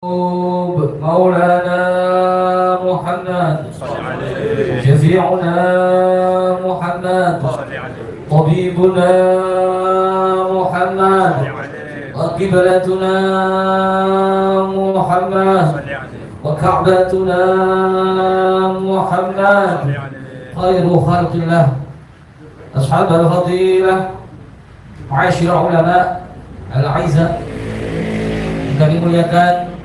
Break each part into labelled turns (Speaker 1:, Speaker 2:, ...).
Speaker 1: مولانا محمد شفيعنا محمد طبيبنا محمد وقبلتنا محمد وكعبتنا محمد خير خلق الله أصحاب الفضيلة معاشر علماء al-aizah kami muliakan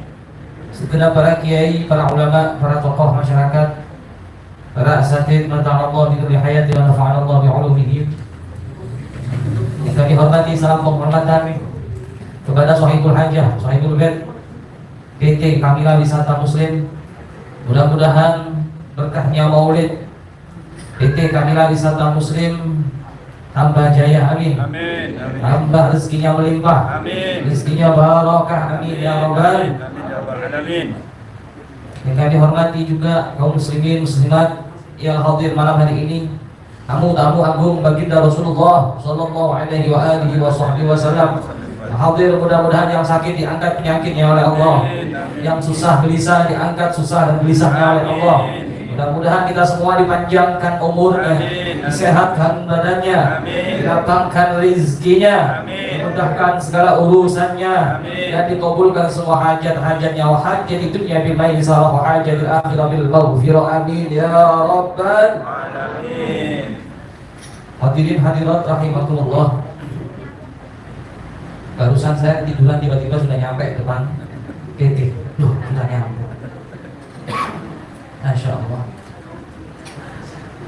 Speaker 1: segenap para kiai, para ulama, para tokoh masyarakat, para asatidz mata'allah bi hayati wa nafa'allah bi ulumihim. Yang kami hormati, salam penghormatan kepada sahibul hajah, sahibul bait PT Kamila Wisata Muslim. Mudah-mudahan berkahnya maulid PT Kamila Wisata Muslim tambah jaya, amin. Amin. Tambah rezekinya melimpah, amin. Rezekinya barokah, amin ya rabbal alamin. Yang kami hormati juga kaum muslimin muslimat yang hadir malam hari ini, tamu-tamu agung baginda Rasulullah sallallahu alaihi wa alihi wasallam. Hadir, mudah-mudahan yang sakit diangkat penyakitnya oleh Allah, yang susah gelisah diangkat susah dan gelisahnya oleh Allah. Mudah-mudahan kita semua dipanjangkan umurnya, disehatkan badannya, dilapangkan rizkinya, dimudahkan segala urusannya, dan dikabulkan semua hajat-hajatnya, wa hajat dunya bil maisarah wa hajat akhirah bil maghfirah, amin ya rabbal alamin. Hadirin hadirat rahimakumullah. Barusan saya tiduran, tiba-tiba sudah nyampe depan PT. Loh, sudah nyampe. Masya Allah.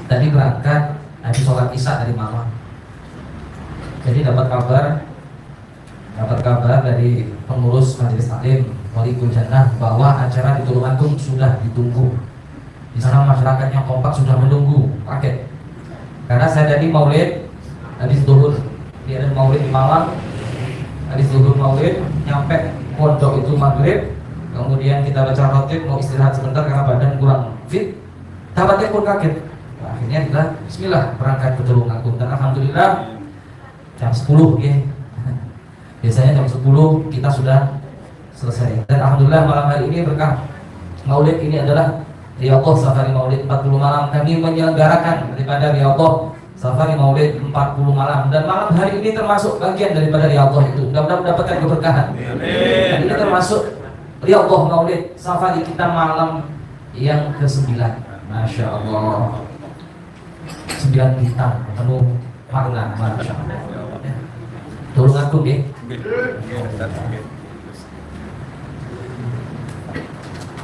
Speaker 1: Tadi berangkat habis sholat isya dari malam. Jadi dapat kabar dari pengurus majelis taklim Walikul Jannah bahwa acara di Tulungagung sudah ditunggu. Di sana masyarakatnya kompak, sudah menunggu paket. Karena saya tadi maulid habis zuhur, dia ada maulid di Malang. Habis zuhur maulid nyampe pondok itu maghrib. Kemudian kita baca khatib, mau istirahat sebentar karena badan kurang fit. Tabatnya pun kaget. Nah, akhirnya kita bismillah berangkat ke Tulungagung. Dan alhamdulillah jam 10 ya. Biasanya jam 10 kita sudah selesai. Dan alhamdulillah malam hari ini berkah maulid ini adalah Riyadhah Safari Maulid 40 malam. Kami menyelenggarakan daripada Riyadhah Safari Maulid 40 malam. Dan malam hari ini termasuk bagian daripada Riyadhah itu. Mudah-mudahan mendapatkan keberkahan. Dan ini termasuk Riyadhah Maulid Safari kita malam yang ke-9. Masya Allah, 9 bintang penuh makna. Masya Allah. Tulungagung ya.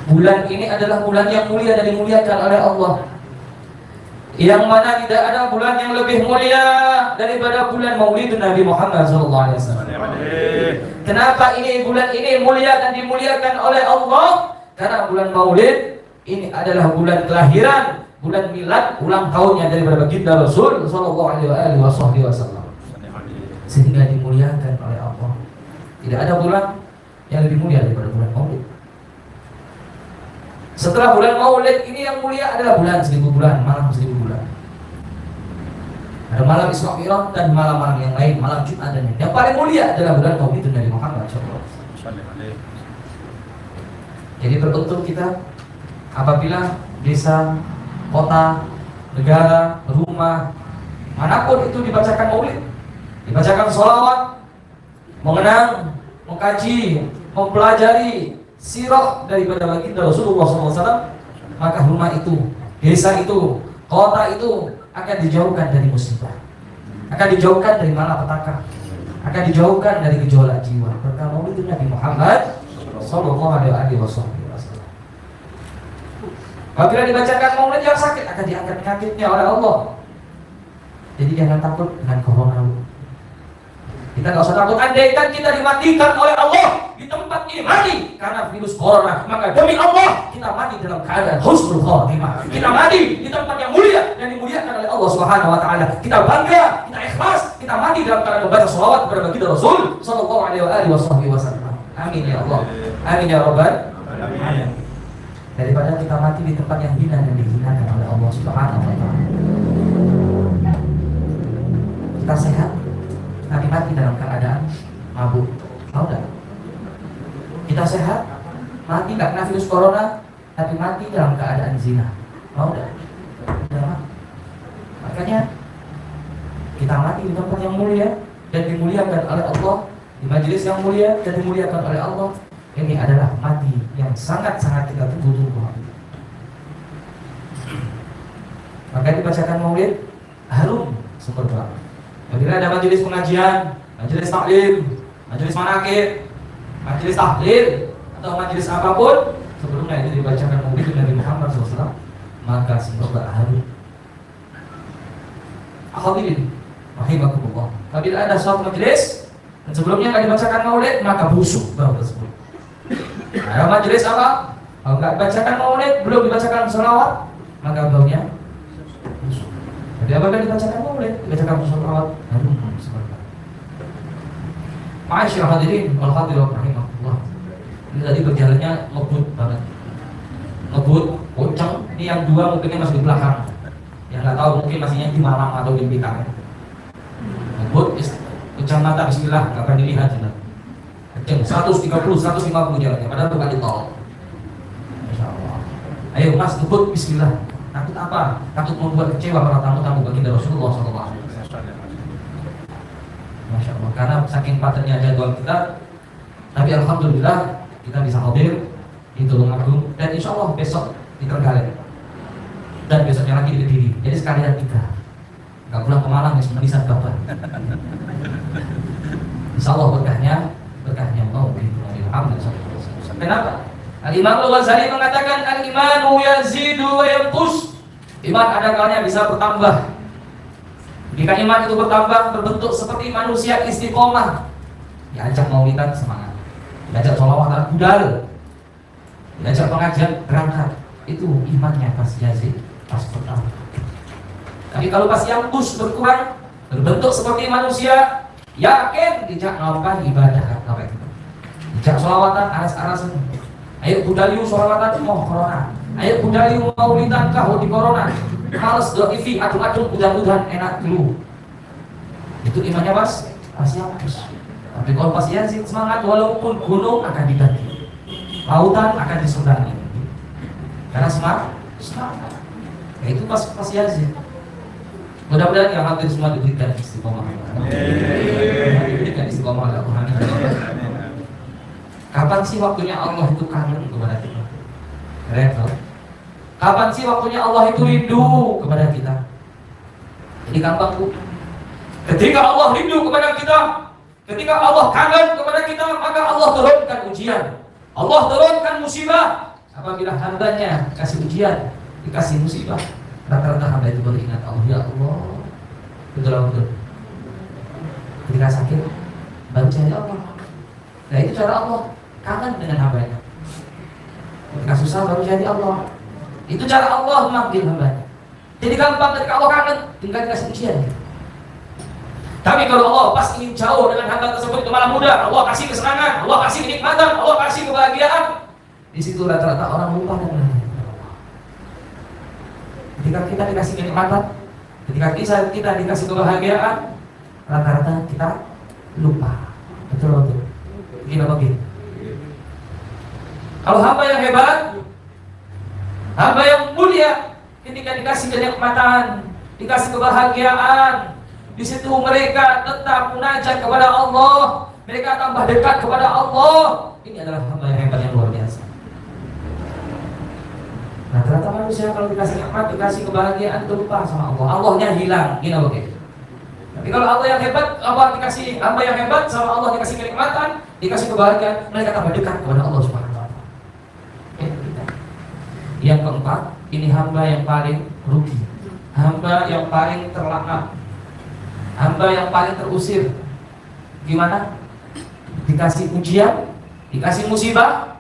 Speaker 1: Bulan ini adalah bulan yang mulia dan dimuliakan oleh Allah, yang mana tidak ada bulan yang lebih mulia daripada bulan Maulid Nabi Muhammad SAW. Kenapa bulan ini mulia dan dimuliakan oleh Allah? Karena bulan Maulid ini adalah bulan kelahiran, bulan milad, ulang tahunnya daripada baginda Rasul sallallahu alaihi wasallam. Sehingga dimuliakan oleh Allah. Tidak ada bulan yang lebih mulia daripada bulan Maulid. Setelah bulan Maulid ini yang mulia adalah bulan 1000 bulan, malam 1000 bulan. Ada malam Isra Mi'raj dan malam-malam yang lain, malam Jumat dan yang paling mulia adalah bulan Maulid Nabi Muhammad SAW. Jadi beruntung kita apabila desa, kota, negara, rumah, manapun itu dibacakan Maulid, dibacakan sholawat, mengenang, mengkaji, mempelajari sirah daripada baginda Rasulullah SAW, maka rumah itu, desa itu, kota itu akan dijauhkan dari musibah, akan dijauhkan dari malapetaka, akan dijauhkan dari gejolak jiwa. Berkah Maulid Nabi Muhammad sallallahu alaihi wasallam. Apabila dibacakan Maulid, yang sakit akan diangkat penyakitnya oleh Allah. Jadi jangan takut dengan corona. Kita nggak usah takut. Andaikan kita dimatikan oleh Allah di tempat ini mati karena virus corona, maka demi Allah kita mati dalam keadaan husnul khatimah. Kita mati di tempat yang mulia dan dimuliakan oleh Allah Subhanahu wa taala. Kita bangga, kita ikhlas, kita mati dalam keadaan membaca shalawat kepada baginda Rasul sallallahu alaihi wasallam. Amin ya Allah. Amin ya rabbal alamin. Daripada kita mati di tempat yang hina dan dihinakan oleh Allah Subhanahu wa taala. Kita sehat tapi mati dalam keadaan mabuk. Tahu enggak? Kita sehat mati nggak kena virus corona, tapi mati dalam keadaan zina. Mau nggak? Jangan. Makanya kita mati di tempat yang mulia dan dimuliakan oleh Allah, di majelis yang mulia dan dimuliakan oleh Allah. Ini adalah mati yang sangat-sangat kita tunggu-tunggu. Maka dibacakan maulid harum semerbak. Apabila ada majelis pengajian, majelis taklim, majelis manaqib, majelis tahlil atau majelis apapun, sebelumnya itu dibacakan maulid Nabi Muhammad SAW, maka semerbak harum. Hadirin rahimakumullah. Apabila ada suatu majelis dan sebelumnya nggak dibacakan maulid, maka busuk bau tersebut. Ada majelis apa? Kalau nggak dibacakan maulid, belum dibacakan sholawat, maka baunya busuk. Jadi apabila dibacakan maulid, dibacakan sholawat, harum seperti itu. Ma'asyiral hadirin wal hadirat rahimakumullah. Ini tadi berjalannya ngebut banget, ngebut, kencang. Ini yang dua mungkin masih di belakang, yang nggak tahu mungkin masihnya di Malang atau di Blitar. Ngebut, kecamatan bismillah, nggak akan dilihat jelas. Kencang, 130, 150 jalannya, padahal bukan di tol. Masya Allah. Ayo mas, ngebut bismillah. Takut apa? Takut membuat kecewa para tamu-tamu baginda Rasulullah SAW. Masya Allah. Karena saking padatnya jadwal kita, tapi alhamdulillah kita bisa hadir di Tulungagung dan insya Allah besok di Trenggalek dan besoknya lagi di Kediri. Jadi sekalian tiga. Gak pulang ke Malang, menisan bapak. Insya Allah berkahnya mau alhamdulillah. Kenapa? Al-Imam Al-Ghazali mengatakan al-imanu yazidu wa yanqus. Iman ada kalanya bisa bertambah. Jika iman itu bertambah, berbentuk seperti manusia istiqomah, diajak maulidan semangat, diajak sholawatan budal, diajak pengajian berangkat, itu imannya pas yazid, pas bertambah. Tapi kalau pas yanqus berkurang, berbentuk seperti manusia, yakin dijak melakukan ibadah apa itu? Dijak sholawatan aras-arasan. Ayo budaliu sholawatan mau corona. Ayo budaliu maulidan kau di corona. Males do TV adung-adung udah enak dulu. Itu imannya pas yanqus. Tapi kalau pas yazid semangat, walaupun gunung akan didaki, lautan akan diseberangi. Karena semangat. Ya, itu pas yazid. Mudah-mudahan yang hadir semua diberikan istiqomah. Diberikan istiqomah oleh Tuhan. Kapan sih waktunya Allah itu kangen kepada kita? Kapan sih waktunya Allah itu rindu kepada kita? Ini gampang Bu. Ketika Allah rindu kepada kita, ketika Allah kangen kepada kita, maka Allah turunkan ujian, Allah turunkan musibah. Apabila hambanya kasih ujian, dikasih musibah, rata-rata hamba itu beringat Allah, ya Allah, betul. Ketika sakit, baru cari Allah. Nah itu cara Allah kangen dengan hambanya. Ketika susah baru cari Allah. Itu cara Allah memanggil hambanya. Jadi gampang ketika Allah kangen, tinggal dikasih ujian. Tapi kalau Allah pas ingin jauh dengan hamba tersebut itu malah mudah. Allah kasih kesenangan, Allah kasih kenikmatan, Allah kasih kebahagiaan. Di situ rata-rata orang lupa dengan Allah. Ketika kita dikasih kenikmatan, ketika kita dikasih kebahagiaan, rata-rata kita lupa. Betul. Gimana begini? Kalau hamba yang hebat, hamba yang mulia, ketika dikasih kenikmatan, dikasih kebahagiaan, di situ mereka tetap munajat kepada Allah, mereka tambah dekat kepada Allah. Ini adalah hamba yang hebat yang luar biasa. Nah, ternyata manusia kalau dikasih nikmat, dikasih kebahagiaan, lupa sama Allah. Allahnya hilang, gini oke. Tapi kalau Allah yang hebat, Allah dikasih hamba yang hebat sama Allah, dikasih kenikmatan, dikasih kebahagiaan, mereka tambah dekat kepada Allah Subhanahu wa Ta'ala. Yang keempat, ini hamba yang paling rugi, hamba yang paling terlaknat, hamba yang paling terusir. Gimana? Dikasih ujian, dikasih musibah,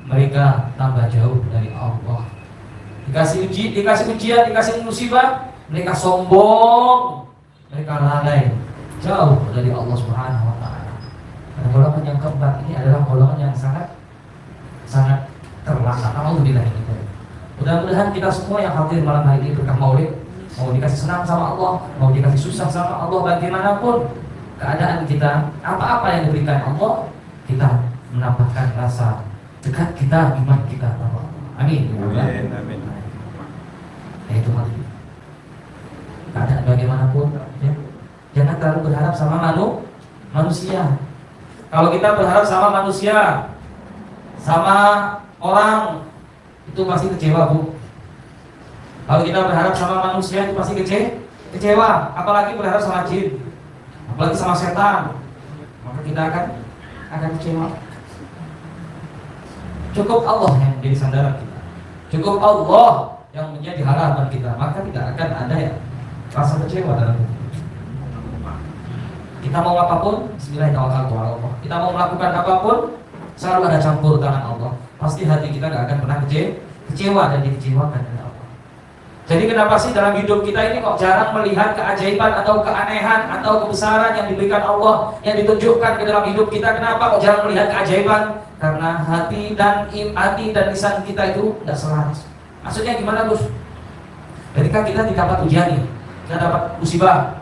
Speaker 1: mereka tambah jauh dari Allah. Dikasih ujian, dikasih musibah, mereka sombong, mereka lalai, jauh dari Allah Subhanahu wa Ta'ala. Dan golongan yang keempat ini adalah golongan yang sangat terlaknat. Alhamdulillah ini. Mudah-mudahan kita semua yang hadir malam hari ini berkah maulid, mau dikasih senang sama Allah, mau dikasih susah sama Allah, bagaimanapun keadaan kita, apa-apa yang diberikan Allah, kita menambahkan rasa dekat kita, iman kita. Amin.
Speaker 2: Amin.
Speaker 1: Ya itu mati. Keadaan bagaimanapun, ya. Jangan terlalu berharap sama manusia. Kalau kita berharap sama manusia, sama orang, itu pasti kecewa, Bu. Kalau kita berharap sama manusia itu pasti kecewa. Apalagi berharap sama jin, apalagi sama setan, maka kita akan kecewa. Cukup Allah yang menjadi sandaran kita, cukup Allah yang menjadi harapan kita, maka tidak akan ada ya rasa kecewa dalam hidup. Kita mau apapun, bismillahirrahmanirrahim. Kita mau melakukan apapun, selalu ada campur tangan Allah. Pasti hati kita tidak akan pernah kecewa dan dikecewakan oleh Allah. Jadi kenapa sih dalam hidup kita ini kok jarang melihat keajaiban atau keanehan atau kebesaran yang diberikan Allah, yang ditunjukkan ke dalam hidup kita? Kenapa kok jarang melihat keajaiban? Karena hati dan lisan kita itu tidak selaras. Maksudnya gimana, Gus? Ketika kita dapat ujian nih, kita dapat musibah,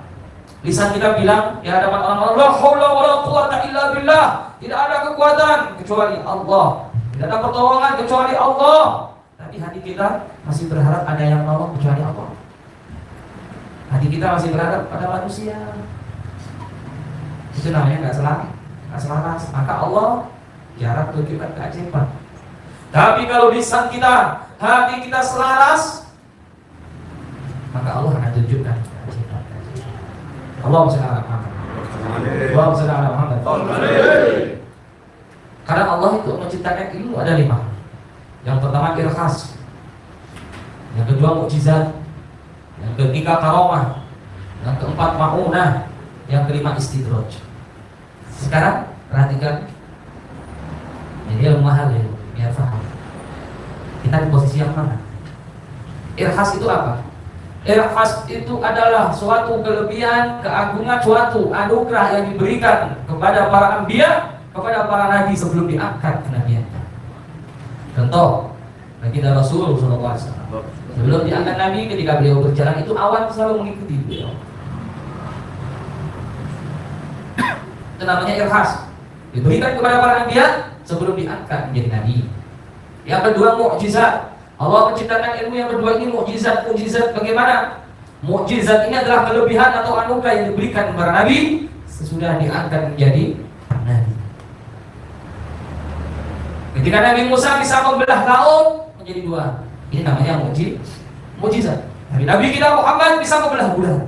Speaker 1: lisan kita bilang di hadapan orang-orang, la haula wala quwata illa billah, tidak ada kekuatan kecuali Allah, tidak ada pertolongan kecuali Allah. Tapi hati kita masih berharap ada yang nolong kecuali Allah. Hati kita masih berharap pada manusia. Itu namanya nggak selaras. Maka Allah jarang tunjukkan keajaiban. Tapi kalau lisan kita, hati kita selaras, maka Allah akan tunjukkan keajaiban. Allahumma shalli ala Muhammad. Allahumma shalli ala Muhammad. Karena Allah itu menciptakan ilmu ada 5. Yang pertama irkhas, yang kedua mukjizat, yang ketiga karomah, yang keempat ma'unah, yang kelima istidraj. Sekarang perhatikan, ini ilmu mahal ya, biar paham. Kita di posisi yang mana? Irkhas itu apa? Irkhas itu adalah suatu kelebihan, keagungan, suatu anugerah yang diberikan kepada para anbiya, kepada para nabi sebelum diangkat kenabiannya. Contoh, baginda Rasul SAW sebelum diangkat nabi, ketika beliau berjalan itu awan selalu mengikuti beliau. Itu namanya irkhas, diberikan kepada para anbiya sebelum diangkat menjadi nabi. Yang kedua mukjizat. Allah menciptakan ilmu yang kedua ini mukjizat. Mukjizat bagaimana? Mukjizat ini adalah kelebihan atau anugerah yang diberikan kepada nabi sesudah diangkat menjadi nabi. Ketika Nabi Musa bisa membelah laut menjadi 2, ini namanya mukjizat. Nabi kita Muhammad bisa membelah bulan,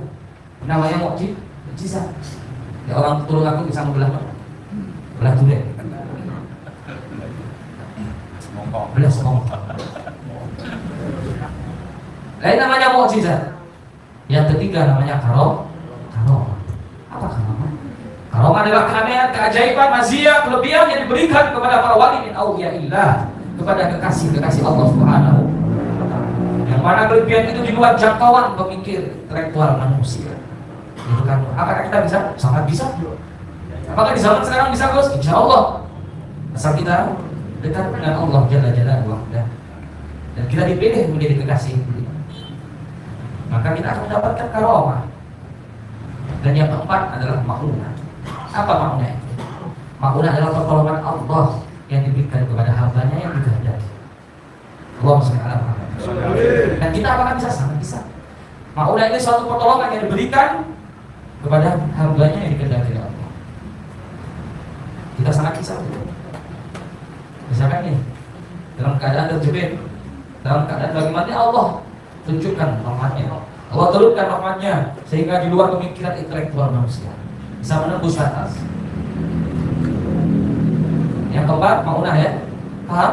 Speaker 1: namanya mukjizat. Ya, orang turun aku bisa membelah durian, belah semongko. Lain namanya mukjizat. Yang ketiga namanya karomah. Apa karomah? Karomah adalah keanehan, keajaiban, maziyah, kelebihan yang diberikan kepada para wali min auliyaillah, kepada kekasih Allah Subhanahu wa taala. Yang mana kelebihan itu di luar jangkauan pemikir intelektual manusia. Itu kan, apakah kita bisa? Sangat bisa. Apakah di zaman sekarang bisa, Gus? Insya Allah. Asal kita dekat dengan Allah Jalla Jalaluhu dan kita dipilih menjadi kekasih beliau, maka kita akan mendapatkan karomah. Dan yang keempat adalah ma'unah. Apa ma'unah itu? Ma'unah adalah pertolongan Allah yang diberikan kepada hambanya yang dikehendaki. Allahumma shalli ala Muhammad. Dan kita apakah bisa? Sangat bisa. Ma'unah ini suatu pertolongan yang diberikan kepada hambanya yang dikehendaki oleh Allah. Kita sangat bisa. Misalkan nih, dalam keadaan terjepit, dalam keadaan bagaimana Allah tunjukkan rahmatnya, Allah turunkan rahmatnya sehingga di luar pemikiran intelektual manusia bisa menembus batas. Yang keempat, ma'unah ya, paham?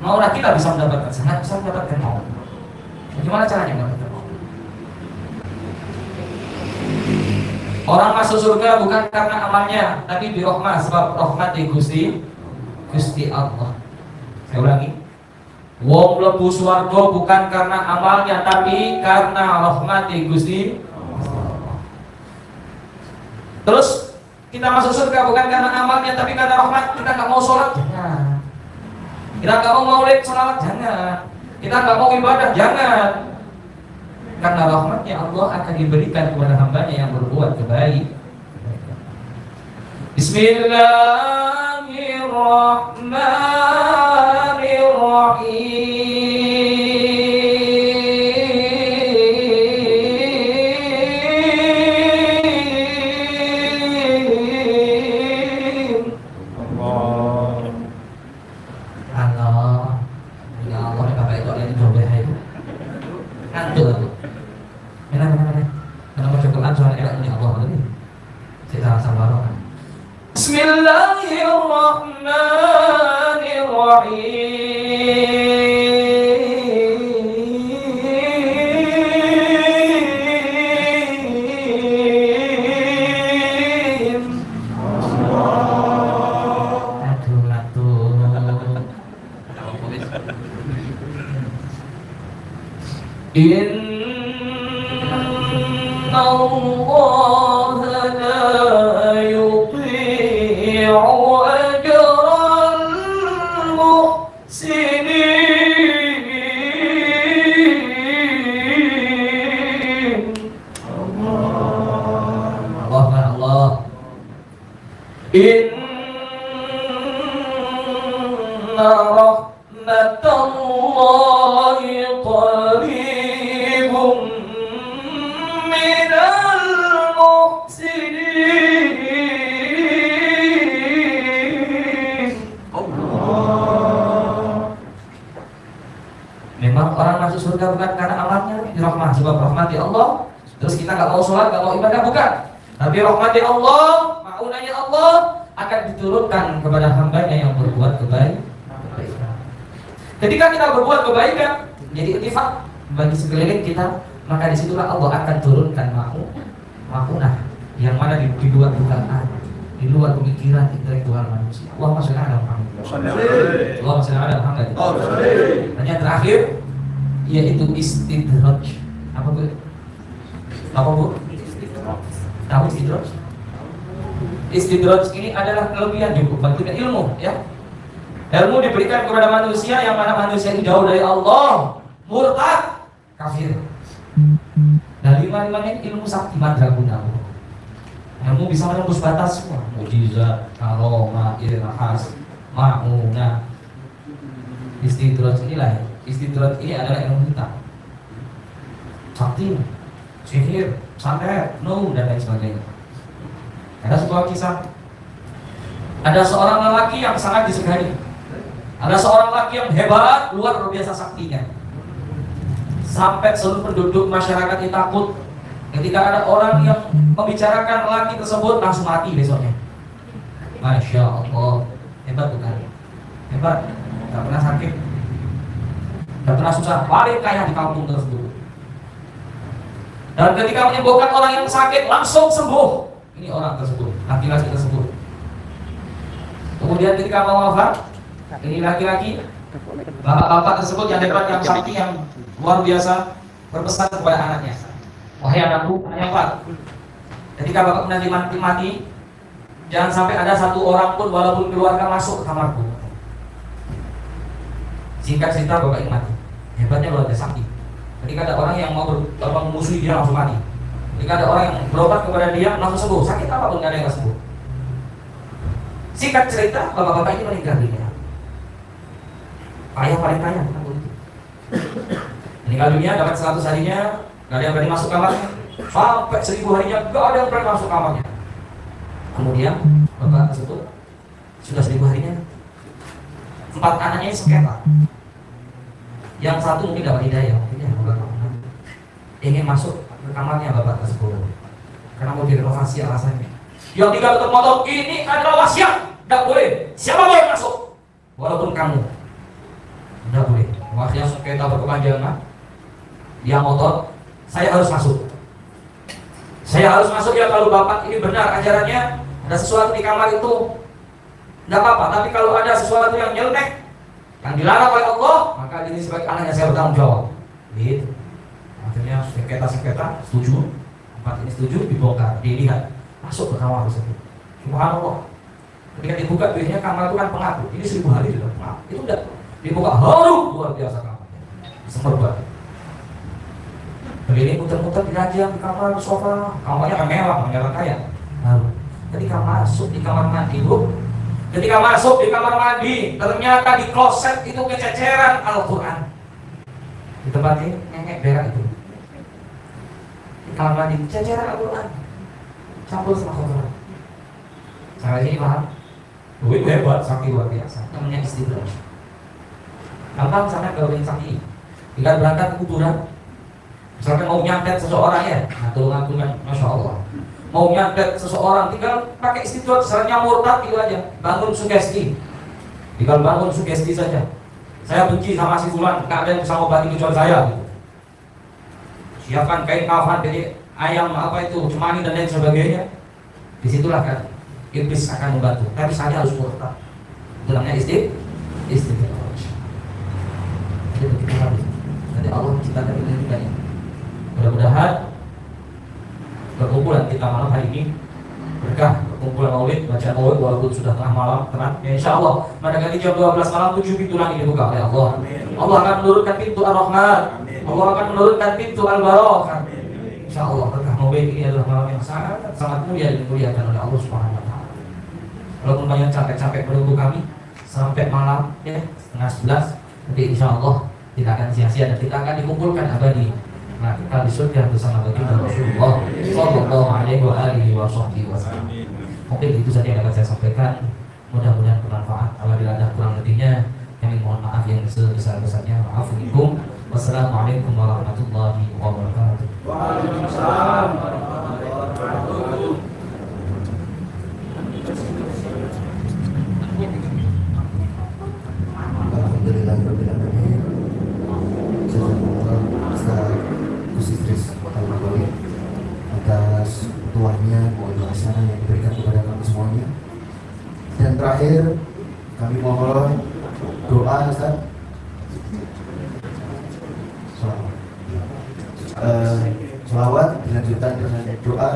Speaker 1: Ma'unah kita bisa mendapatkan, sangat bisa mendapatkan ma'unah. Bagaimana caranya mendapatkan ma'unah? Orang masuk surga bukan karena amalnya, tapi bi rahmah, sebab rahmat di Gusti Allah. Saya ulangi, wong mlebu swarga bukan karena amalnya, tapi karena rahmati Gusti. Terus kita masuk surga bukan karena amalnya, tapi karena rahmat. Kita nggak mau sholat, jangan. Kita nggak mau maulid, sholawat, jangan. Kita nggak mau ibadah, jangan. Karena rahmatnya Allah akan diberikan kepada hambanya yang berbuat kebaikan. Bismillahirrahmanirrahim. Allah, ya Allah, Bapak itu ada yang coba hai. Ngantuk aku. Mana. Kenapa Quran soal enak ini Allah ini? Kita sama orang. Bismillahirrahmanirrahim. Aduh. Inna Allah la yudhi'u ajral muhsinin. Allah. Inna rahmatallahi qaribun minal muhsinin. Memang orang masuk surga bukan karena amalnya, dirahmati sebab rahmati Allah. Terus kita nggak mau sholat, nggak mau ibadah, bukan. Tapi rahmati Allah, maunanya Allah akan diturunkan kepada hambanya yang berbuat kebaikan. Ketika kita berbuat kebaikan, jadi iltifat bagi sekeliling kita, maka disitulah Allah akan turunkan maunah yang mana di luar dugaan, di luar pemikiran intelektual manusia. Allahumma sholli ala Muhammad. Allahumma sholli ala Muhammad. Dan yang terakhir yaitu istidraj. Apa Bu? Tahu istidraj? Istidraj ini adalah kelebihan di bantuan ilmu, ya. Ilmu diberikan kepada manusia yang mana manusia itu jauh dari Allah, murtad, kafir. Dan lima-limanya ilmu sakti mandraguna. Ilmu bisa menembus batas semua. Mujizat, karomah, irhas, ma'unah. Istidraj inilah. Istidraj ini adalah ilmu hitam. Sakti, sihir, santet, dan lain sebagainya. Ada sebuah kisah. Ada seorang lelaki yang sangat disegani. Ada seorang lelaki yang hebat, luar biasa saktinya. Sampai seluruh penduduk masyarakat ini takut ketika ada orang yang membicarakan lelaki tersebut langsung mati besoknya. Masya Allah, hebat bukan? Hebat, tak pernah sakit, tak pernah susah, paling kaya di kampung tersebut. Dan ketika menyembuhkan orang yang sakit langsung sembuh. Ini orang tersebut, laki-laki tersebut. Kemudian ketika mau wafat, ini laki-laki, bapak-bapak tersebut yang hebat, yang sakti, yang luar biasa, berpesan kepada anaknya, wahai anakku, anaknya wafat. Ketika bapak nanti mati, jangan sampai ada satu orang pun walaupun keluarga masuk ke kamarku. Singkat cerita, bapak ini mati. Hebatnya luar biasa sakti. Ketika ada orang yang mau memusuhi dia langsung mati. Ketika ada orang yang berobat kepada dia langsung sembuh. Sakit apapun nggak ada yang sembuh. Singkat cerita, bapak-bapak ini meninggal dunia. Kaya paling kaya, meninggal dunia dapat 100 harinya, nggak ada yang berani masuk kamarnya. Sampai 1000 harinya nggak ada yang berani masuk kamarnya. Kemudian bapak tersebut sudah 1000 harinya, 4 anaknya ini sengketa. Yang satu mungkin dapat hidayah, mungkin ingin masuk ke kamarnya bapak tersebut karena mau direnovasi alasannya. Yang 3 tutup motor, ini adalah wasiat, tidak boleh, siapa boleh masuk walaupun kamu, tidak boleh. Wasiat sengketa berkepanjangan. Yang motor, saya harus masuk, saya harus masuk ya. Kalau bapak ini benar ajarannya, ada sesuatu di kamar itu tidak apa-apa, tapi kalau ada sesuatu yang nyeleneh, yang dilarang oleh Allah, maka ini sebagai anaknya saya bertanggung jawab. Gitu. Akhirnya sengketa setuju, 4 ini setuju, dibongkar, dilihat, masuk ke kamar tersebut. Subhanallah. Ketika dibuka, biasanya kamar itu kan pengap. Ini 1000 hari sudah pengap. Itu udah dibuka, harum luar biasa kamarnya. Semerbak. Begini muter-muter dirajam di kamar sofa, kamarnya kan mewah, mewah kaya. Lalu ketika masuk di kamar mandi, Ketika masuk di kamar mandi, ternyata di kloset itu kececeran Al-Quran. Di tempat ini, ngengek berak itu. Di kamar mandi, kececeran Al-Quran. Campur sama kotoran. Sampai sini paham? Itu hebat, saking luar biasa. Namanya istidraj. Gampang sangat kalau yang sakit. Tinggal berangkat ke kuburan. Misalkan mau nyantet seseorang ya, nah tolong akunya, Masya Allah. Mau nyantet seseorang, tinggal pakai istidraj, misalnya murtad gitu aja. Bangun sugesti. Tinggal bangun sugesti saja. Saya benci sama si fulan, gak ada yang bisa ngobati kecuali saya gitu. Siapkan kain kafan dari ayam apa itu, cemani dan lain sebagainya. Disitulah kan iblis akan membantu. Tapi saya harus murtad. Itu namanya istidraj. Jadi kita harus. Nanti Allah menciptakan ini banyak. Mudah-mudahan perkumpulan kita malam hari ini berkah, perkumpulan maulid, bacaan maulid walaupun sudah tengah malam terat. Ya insya Allah pada kali jam 12 malam 7 pintu langit dibuka oleh Allah. Allah akan menurunkan pintu Ar-Rahman. Allah akan menurunkan pintu Al-Barakah. Insya Allah berkah maulid ini adalah malam yang sangat mulia dan dimuliakan oleh Allah Subhanahu Wa Taala. Walaupun banyak capek-capek menunggu kami sampai malam ya setengah 11, tapi insya Allah tidak akan sia-sia dan kita akan dikumpulkan abadi. Nah, kita di surga bersama baginda Rasulullah Sallallahu Alaihi Wasallam. Mungkin itu saja yang dapat saya sampaikan. Mudah-mudahan bermanfaat. Apabila ada kurang lebihnya, kami mohon maaf yang sebesar-besarnya. Wa'afuikum. Wassalamualaikum warahmatullahi wabarakatuh.
Speaker 2: Waalaikumsalam warahmatullahi wabarakatuh.
Speaker 3: Alhamdulillahirabbil alamin. Jazakumullah Ustaz Kusitris Al-Bagawi atas tuahnya mohon hasanah yang diberikan kepada kami semuanya. Dan terakhir kami mohon doa Ustaz. Selawat dilanjutkan dengan doa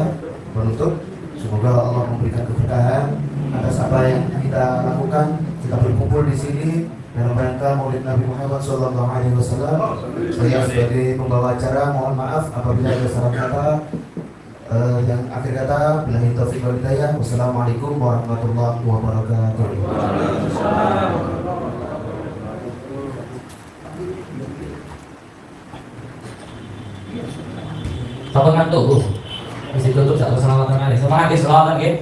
Speaker 3: penutup. Semoga Allah memberikan keberkahan atas apa yang kita lakukan. Kita berkumpul di sini dalam rangka Maulid Nabi Muhammad SAW. Saya sebagai pembawa acara mohon maaf apabila ada salah kata. Yang akhir kata, billahi taufiq wal hidayah. Wassalamualaikum warahmatullahi wabarakatuh.
Speaker 1: Sampai ngantuk bu. Mesti tutup satu selawatan kali. Semangat selawatan gitu.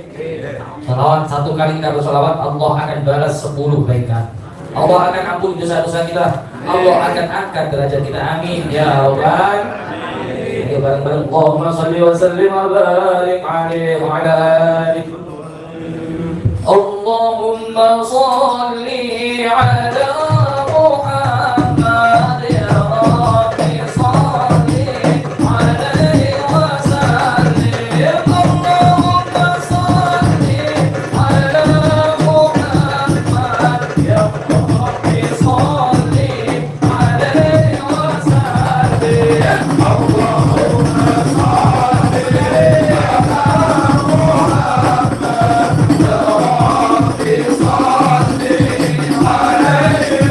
Speaker 1: Selawat satu kali kita berselawat, Allah akan balas 10 kebaikan. Allah akan ampuni dosa-dosa kita. Allah akan angkat derajat kita. Amin ya rabbal. Ayo bareng-bareng. Allahumma shalli wa sallim wa barik alaihi wa ala alihi. Allahumma shalli ala Muhammad ya Rabbi shalli alaihi wa sallim. Allahumma shalli ala Muhammad ya Rabbi shalli alaihi wa sallim. Allahumma shalli ala Muhammad ya Rabbi shalli alaihi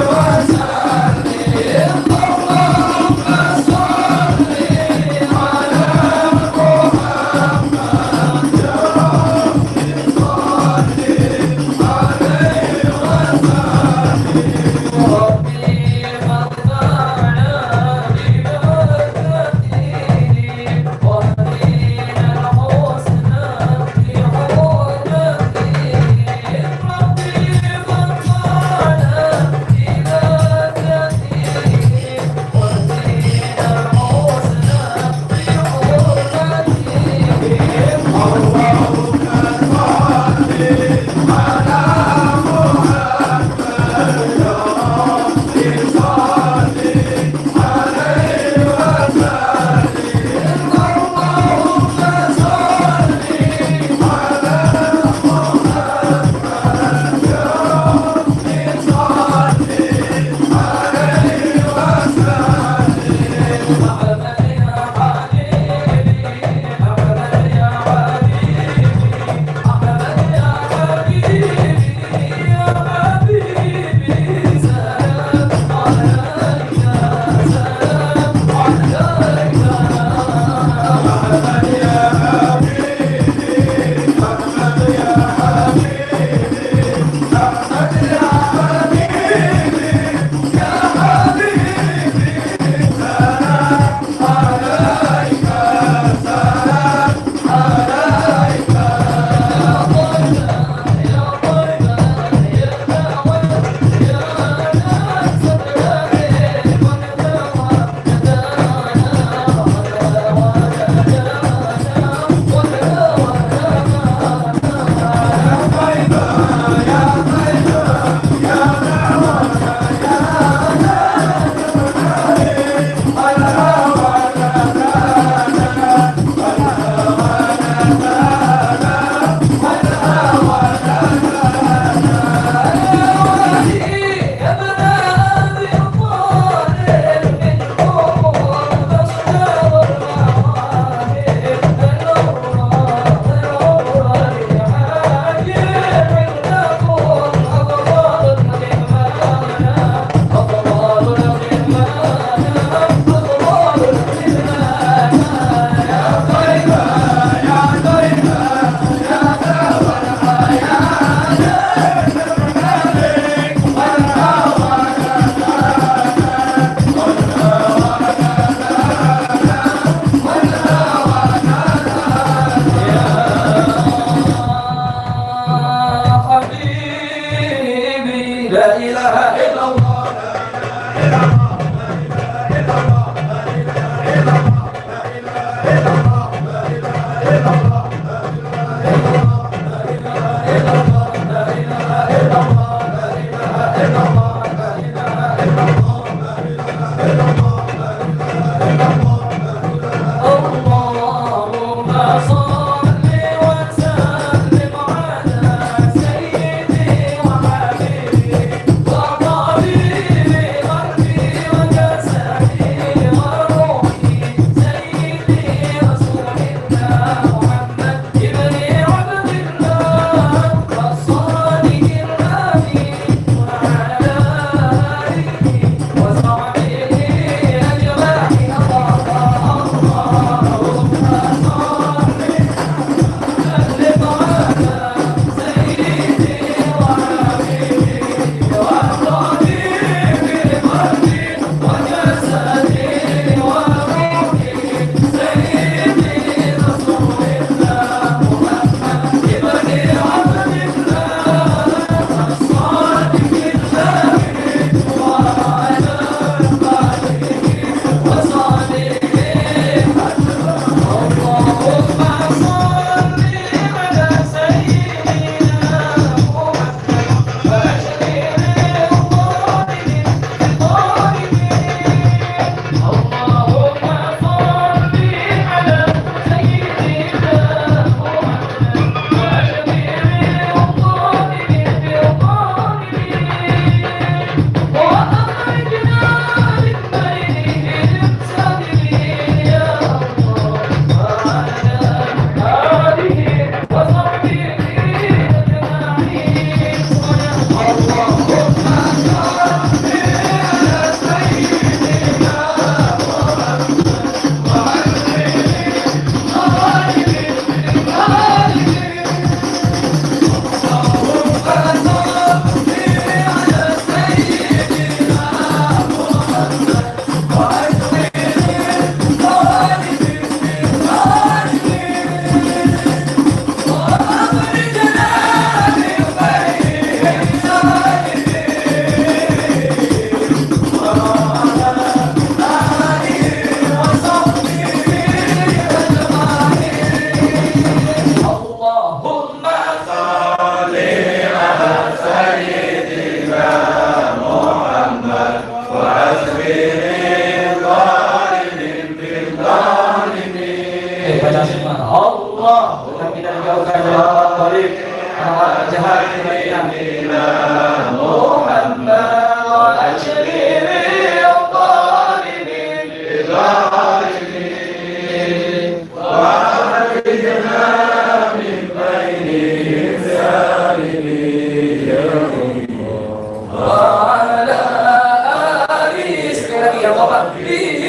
Speaker 1: وصحبه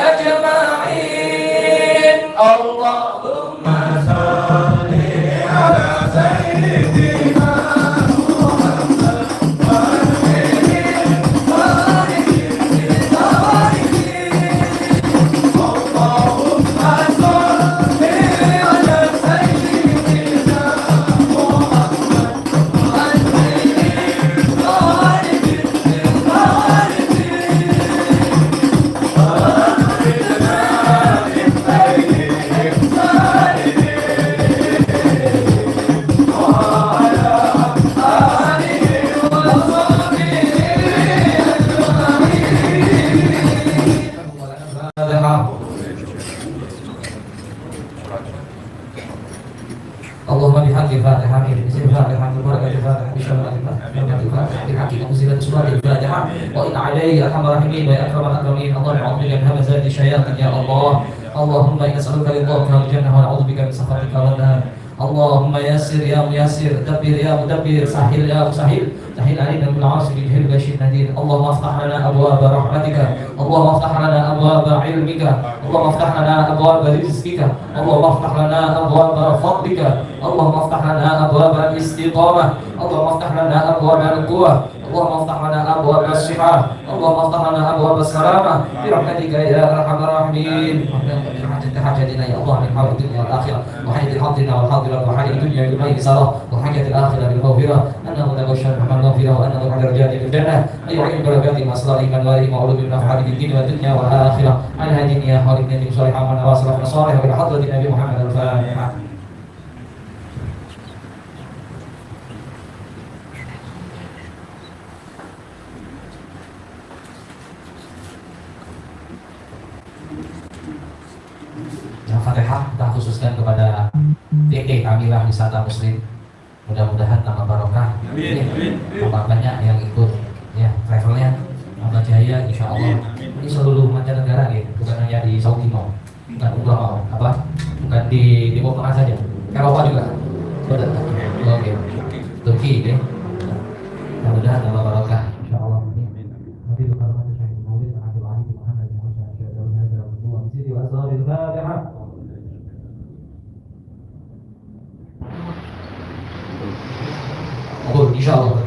Speaker 1: أجمعين اللهم صل على سيدنا اللهم بحق الفاتحة بسم الفاتحة ببركة الفاتحة بشرف الفاتحة بحق أنزلت سورة الفاتحة وإن عليه أرحم الراحمين وأكرم الأكرمين اللهم أعوذ بك من همزات الشياطين يا الله اللهم إنا نسألك رضاك والجنة ونعوذ بك من سخطك والنار اللهم يسر يا ميسر دبر يا مدبر سهل يا مسهل سهل علينا من عاصم الجهل بشير نذير اللهم افتح لنا أبواب رحمتك اللهم افتح لنا أبواب علمك اللهم افتح لنا أبواب رزقك اللهم افتح لنا أبواب فضلك اللهم افتح لنا أبواب الاستقامة اللهم افتح لنا أبواب القوة اللهم افتح لنا أبواب الصحة اللهم افتح لنا أبواب السلامة برحمتك يا أرحم الراحمين حاجتنا يا الله من حول الدنيا والآخرة وحاجة الحاضرين والحاضرة وحاجة الدنيا بالميسرة وحاجة الآخرة بالمغفرة أنه له الشرف من المغفرة وأنه على درجات في الجنة أي علم درجات وأسرار إيمان وعلوم من أفعال الدين والدنيا والآخرة على هذه يا خالق نبي صالحا ونواصل مصالح وبحضرة النبي محمد الفاتحة. Fatihah kita khususkan kepada TK Kamilah Wisata Muslim. Mudah-mudahan tambah barokah. Tambah banyak yang ikut ya travelnya. Tambah jaya insya Allah. Ini seluruh mancanegara ya, bukan hanya di Saudi mau, bukan umrah mau, apa? Bukan di Timur Tengah saja. Eropa juga. Betul. Oke. Turki ya. Mudah-mudahan tambah barokah insya Allah. Nanti itu kalau ada syahid maulid Abdul Aziz Muhammad bin Musa Al-Fatihah. Oh, insya Allah.